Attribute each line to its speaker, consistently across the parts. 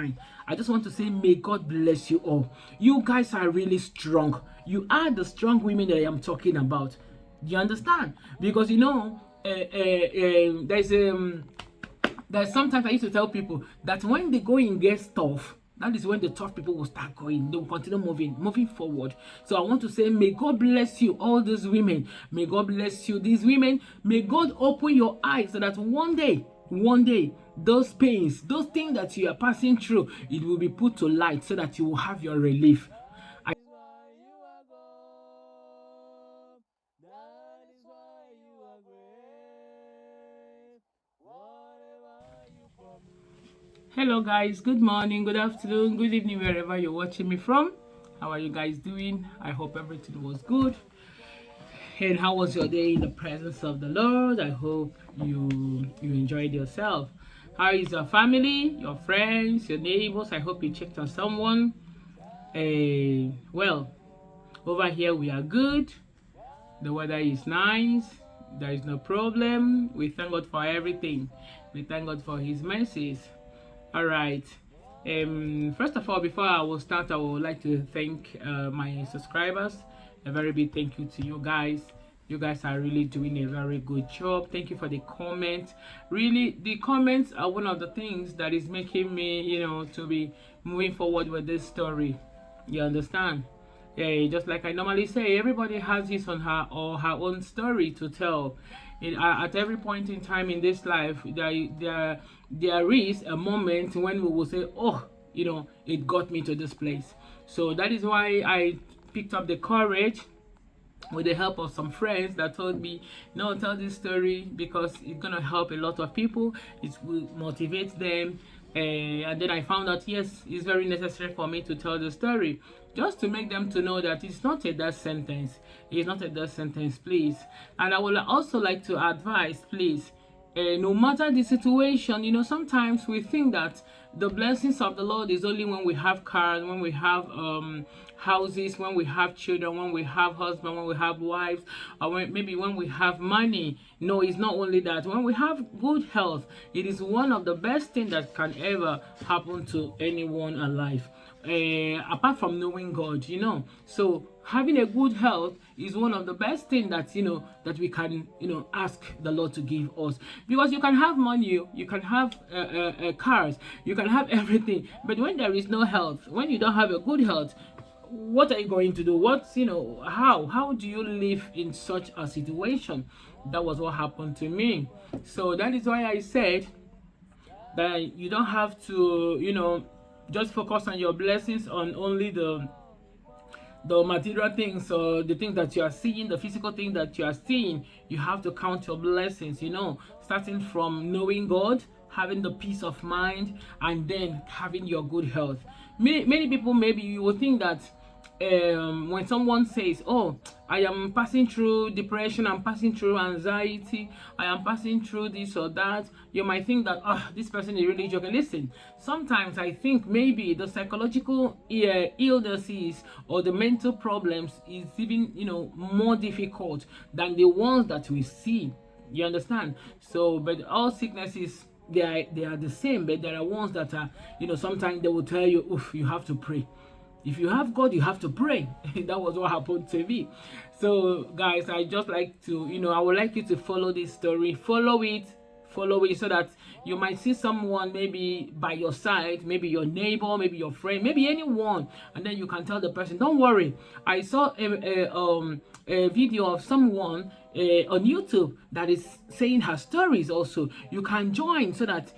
Speaker 1: fine. I just want to say, may God bless you all. You guys are really strong. You are the strong women that I am talking about. Do you understand? Because there's sometimes I used to tell people that when they go in get stuff, that is when the tough people will start going. They will continue moving forward. So I want to say, may God bless you, all those women. May God bless you, these women. May God open your eyes so that one day, those pains, those things that you are passing through, it will be put to light so that you will have your relief. Hello guys, good morning, good afternoon, good evening, wherever you're watching me from. How are you guys doing? I hope everything was good. And how was your day in the presence of the Lord? I hope you enjoyed yourself. How is your family, your friends, your neighbors? I hope you checked on someone. Well, over here we are good. The weather is nice. There is no problem. We thank God for everything. We thank God for his mercies. All right. First of all, before I will start, I would like to thank my subscribers. A very big thank you to you guys. You guys are really doing a very good job. Thank you for the comments. Really, the comments are one of the things that is making me, to be moving forward with this story. You understand? Yeah, just like I normally say, everybody has his or her own story to tell. At every point in time in this life, there is a moment when we will say, oh, it got me to this place. So that is why I picked up the courage with the help of some friends that told me, no, tell this story because it's gonna help a lot of people. It will motivate them. And then I found out, yes, it's very necessary for me to tell the story, just to make them to know that it's not a death sentence. It's not a death sentence, please. And I would also like to advise, please, no matter the situation, sometimes we think that the blessings of the Lord is only when we have cars, when we have houses, when we have children, when we have husbands, when we have wives, or maybe when we have money. No, it's not only that. When we have good health, it is one of the best things that can ever happen to anyone alive. Apart from knowing God, so having a good health is one of the best things that that we can ask the Lord to give us, because you can have money, you can have cars, you can have everything, but when there is no health, when you don't have a good health, what are you going to do? How do you live in such a situation? That was what happened to me. So that is why I said that you don't have to just focus on your blessings, on only the material things or the things that you are seeing, the physical things that you are seeing. You have to count your blessings, starting from knowing God, having the peace of mind, and then having your good health. Many people, maybe you will think that when someone says, oh, I am passing through depression, I'm passing through anxiety, I am passing through this or that, you might think that, oh, this person is really joking. Listen, sometimes I think maybe the psychological illnesses or the mental problems is even more difficult than the ones that we see. You understand? So, but all sicknesses, they are the same, but there are ones that are, sometimes they will tell you, oof, you have to pray. If you have God, you have to pray. That was what happened to me. So guys, I just like to, I would like you to follow this story. Follow it so that you might see someone maybe by your side, maybe your neighbor, maybe your friend, maybe anyone, and then you can tell the person, don't worry. I saw a video of someone on YouTube that is saying her stories also. You can join so that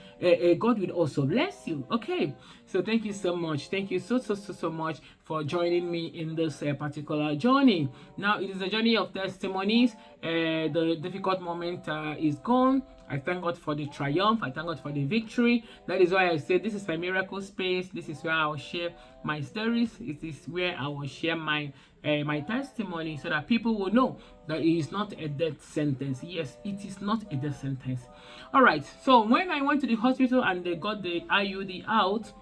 Speaker 1: God will also bless you. Okay, so thank you so much. Thank you so much for joining me in this particular journey. Now it is a journey of testimonies. The difficult moment is gone. I thank God for the triumph. I thank God for the victory. That is why I say this is my miracle space. This is where I will share my stories. It is where I will share my testimony, so that people will know that it is not a death sentence. Yes, it is not a death sentence. All right. So when I went to the hospital and they got the I.U.D out,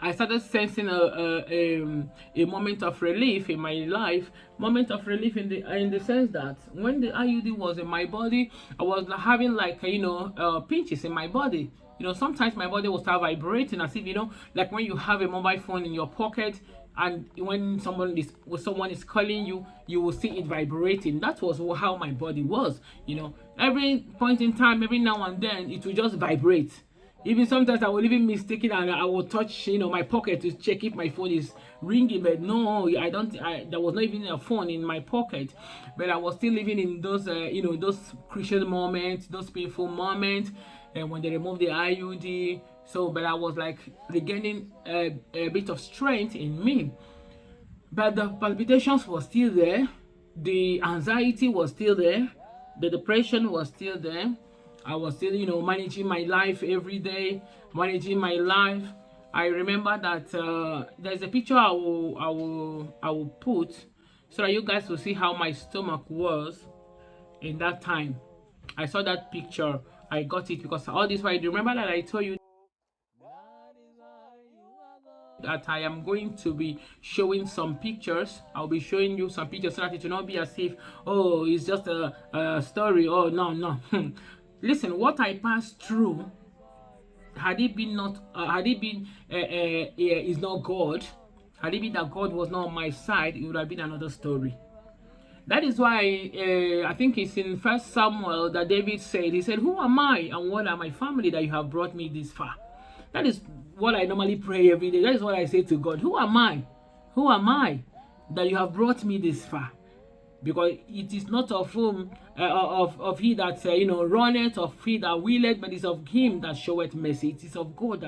Speaker 1: I started sensing a moment of relief in my life. Moment of relief in the sense that when the I.U.D was in my body, I was having like pinches in my body. Sometimes my body will start vibrating as if, like when you have a mobile phone in your pocket, and when someone is calling you, you will see it vibrating. That was how my body was. Every point in time, every now and then, it will just vibrate. Even sometimes I will even mistake it, and I will touch my pocket to check if my phone is ringing, but no, I don't. There was not even a phone in my pocket, but I was still living in those those crucial moments, those painful moments, and when they removed the I.U.D. So, but I was like regaining a bit of strength in me, but the palpitations were still there, the anxiety was still there, the depression was still there. I was still, managing my life every day, managing my life. I remember that there's a picture I will put so that you guys will see how my stomach was in that time. I saw that picture. I got it because all this while, remember that I told you that I am going to be showing some pictures. I'll be showing you some pictures so that it will not be as if, oh, it's just a story. Oh, no. Listen, what I passed through, had it been is not God, had it been that God was not on my side, it would have been another story. That is why I think it's in 1 Samuel that David said, he said, who am I and what are my family that you have brought me this far? That is what I normally pray every day. That is what I say to God. Who am I? Who am I that you have brought me this far? Because it is not of whom of he that runneth, of he that willeth, but it's of him that showeth mercy. It is of God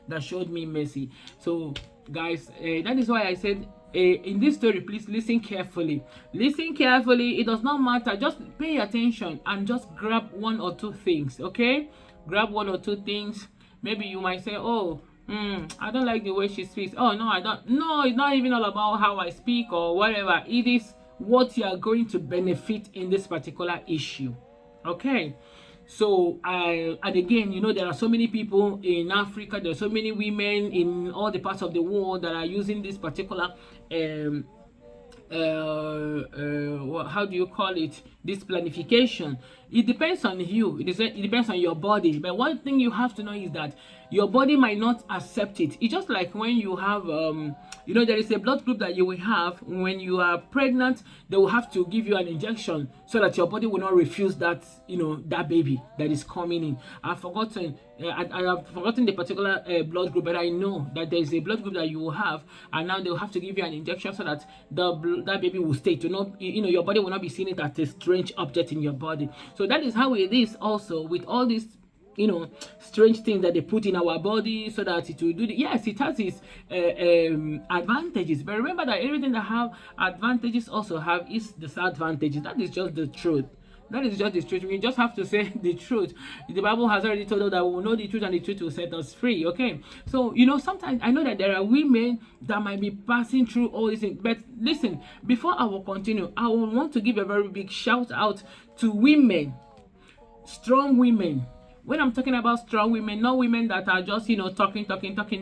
Speaker 1: that showed me mercy. So guys, that is why I said in this story, please listen carefully. Listen carefully. It does not matter. Just pay attention and just grab one or two things. Okay, grab one or two things. Maybe you might say, oh, I don't like the way she speaks. Oh, no, I don't. No, it's not even all about how I speak or whatever. It is what you are going to benefit in this particular issue. Okay, so and again, there are so many people in Africa, there are so many women in all the parts of the world that are using this particular how do you call it, this planification. It depends on you. It depends on your body. But one thing you have to know is that your body might not accept it. It's just like when you have there is a blood group that you will have when you are pregnant. They will have to give you an injection so that your body will not refuse that that baby that is coming in. I've forgotten the particular blood group, but I know that there is a blood group that you will have, and now they will have to give you an injection so that that baby will stay, to not your body will not be seeing it as a strange object in your body. So that is how it is also with all these strange things that they put in our body so that it will do yes, it has its advantages, but remember that everything that have advantages also have its disadvantages. That is just the truth. That is just the truth. We just have to say the truth. The Bible has already told us that we will know the truth and the truth will set us free. Okay, so sometimes I know that there are women that might be passing through all these things, but listen, before I will continue, I will want to give a very big shout out to women, strong women. When I'm talking about strong women, not women that are just talking.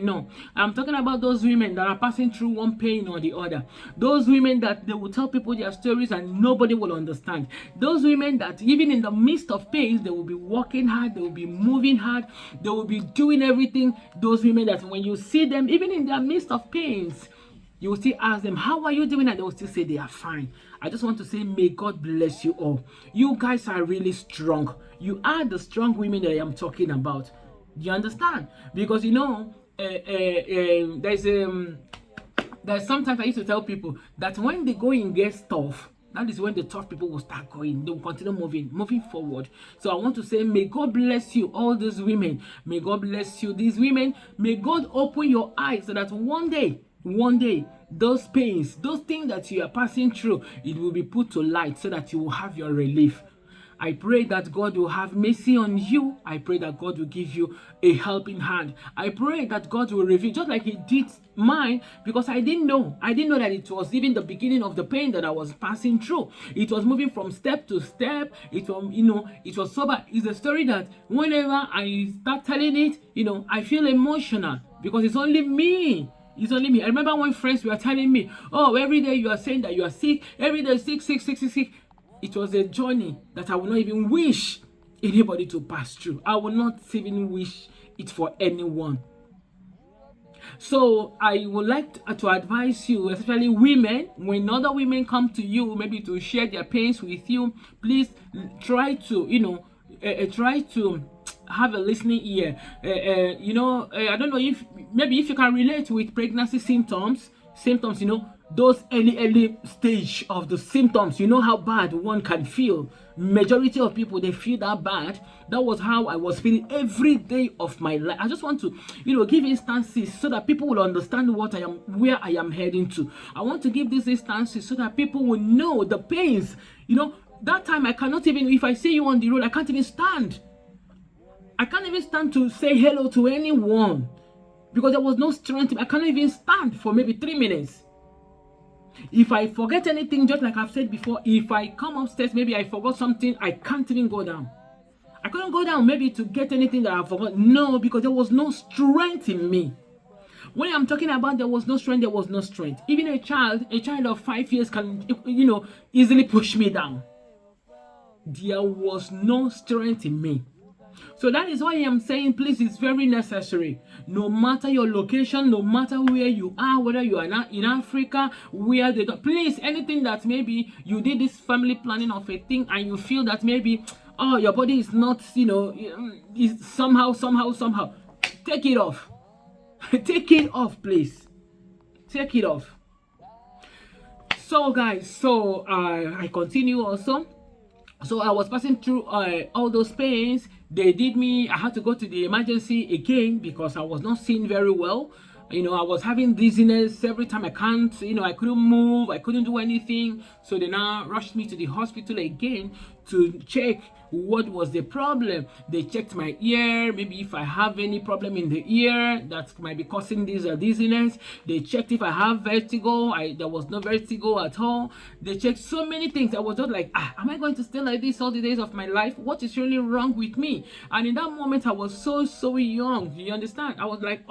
Speaker 1: No, I'm talking about those women that are passing through one pain or the other. Those women that they will tell people their stories and nobody will understand. Those women that even in the midst of pains, they will be working hard, they will be moving hard, they will be doing everything. Those women that when you see them, even in their midst of pains, you will still ask them, how are you doing? And they will still say they are fine. I just want to say, may God bless you all. You guys are really strong. You are the strong women that I am talking about. Do you understand? Because there's sometimes I used to tell people that when they go and get tough, that is when the tough people will start going. They will continue moving forward. So I want to say, may God bless you, all these women. May God bless you, these women. May God open your eyes so that one day, those pains, those things that you are passing through, it will be put to light so that you will have your relief. I pray that God will have mercy on you. I pray that God will give you a helping hand. I pray that God will reveal, just like He did mine, because I didn't know that it was even the beginning of the pain that I was passing through. It was moving from step to step. It was sober. It's a story that whenever I start telling it, I feel emotional because it's only me. It's only me. I remember when friends were telling me, oh, every day you are saying that you are sick, every day sick. It was a journey that I would not even wish anybody to pass through. I would not even wish it for anyone. So I would like to advise you, especially women, when other women come to you, maybe to share their pains with you, please try to, try to have a listening ear. I don't know if maybe if you can relate with pregnancy symptoms, those early stage of the symptoms, how bad one can feel. Majority of people, they feel that bad. That was how I was feeling every day of my life. I just want to give instances so that people will understand where I am heading to. I want to give these instances so that people will know the pains. That time I cannot even, if I see you on the road, I can't even stand. I can't even stand to say hello to anyone because there was no strength. I can't even stand for maybe 3 minutes. If I forget anything, just like I've said before, if I come upstairs, maybe I forgot something, I can't even go down. I couldn't go down maybe to get anything that I forgot. No, because there was no strength in me. When I'm talking about there was no strength, there was no strength. Even a child of 5 years can, easily push me down. There was no strength in me. So that is why I'm saying, please, it's very necessary. No matter your location, no matter where you are, whether you are in Africa, where they don't, please, anything that maybe you did this family planning of a thing and you feel that maybe, your body is not, is somehow, take it off. Take it off, please. Take it off. So, guys, I continue also. So I was passing through all those pains. I had to go to the emergency again because I was not seeing very well. I was having dizziness every time. I couldn't move, I couldn't do anything. So they now rushed me to the hospital again to check what was the problem. They checked my ear, maybe if I have any problem in the ear that might be causing this dizziness. They checked if I have vertigo. There was no vertigo at all. They checked so many things. I was just like, am I going to stay like this all the days of my life? What is really wrong with me? And in that moment, I was so young. You understand? I was like,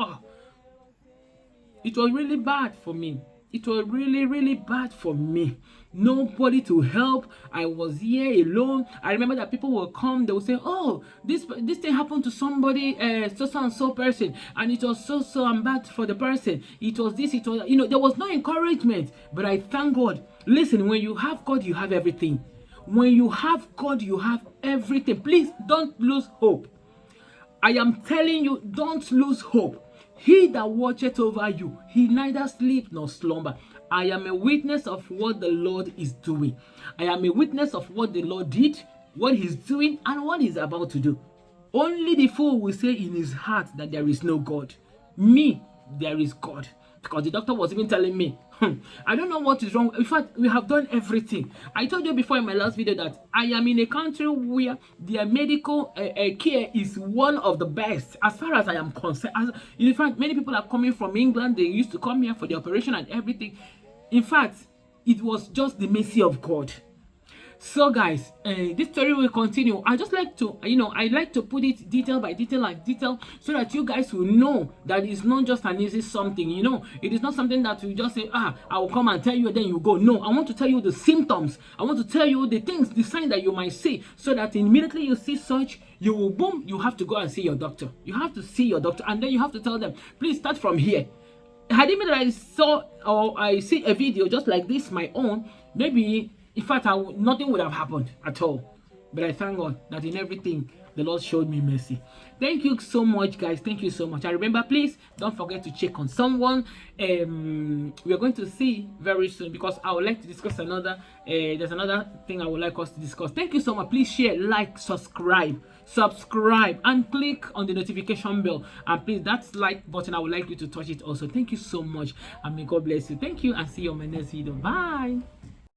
Speaker 1: it was really bad for me. It was really bad for me. Nobody to help. I was here alone. I remember that people will come, they will say, this thing happened to somebody, so and so person, and it was so and bad for the person. It was this, it was, there was no encouragement. But I thank God. Listen, when you have God, you have everything. When you have God, you have everything. Please don't lose hope. I am telling you, don't lose hope. He that watcheth over you, he neither sleep nor slumber. I am a witness of what the Lord is doing. I am a witness of what the Lord did, what he's doing, and what he's about to do. Only the fool will say in his heart that there is no God. Me, there is God. Because the doctor was even telling me, I don't know what is wrong. In fact, we have done everything. I told you before in my last video that I am in a country where their medical care is one of the best as far as I am concerned. In fact, many people are coming from England. They used to come here for the operation and everything. In fact, it was just the mercy of God. So guys, this story will continue. I just like to, I like to put it detail by detail so that you guys will know that it's not just an easy something. It is not something that you just say, I will come and tell you, then you go. No, I want to tell you the symptoms. I want to tell you the things, the signs that you might see, so that immediately you see such, you will boom, you have to go and see your doctor. You have to see your doctor, and then you have to tell them, please start from here. Had it been that I saw or I see a video just like this, my own, maybe, in fact, nothing would have happened at all. But I thank God that in everything, the Lord showed me mercy. Thank you so much, guys. Thank you so much. And remember, please don't forget to check on someone. We are going to see very soon because I would like to discuss another. There's another thing I would like us to discuss. Thank you so much. Please share, like, subscribe, and click on the notification bell. And please, that like button, I would like you to touch it also. Thank you so much, and may God bless you. Thank you, and see you on my next video. Bye.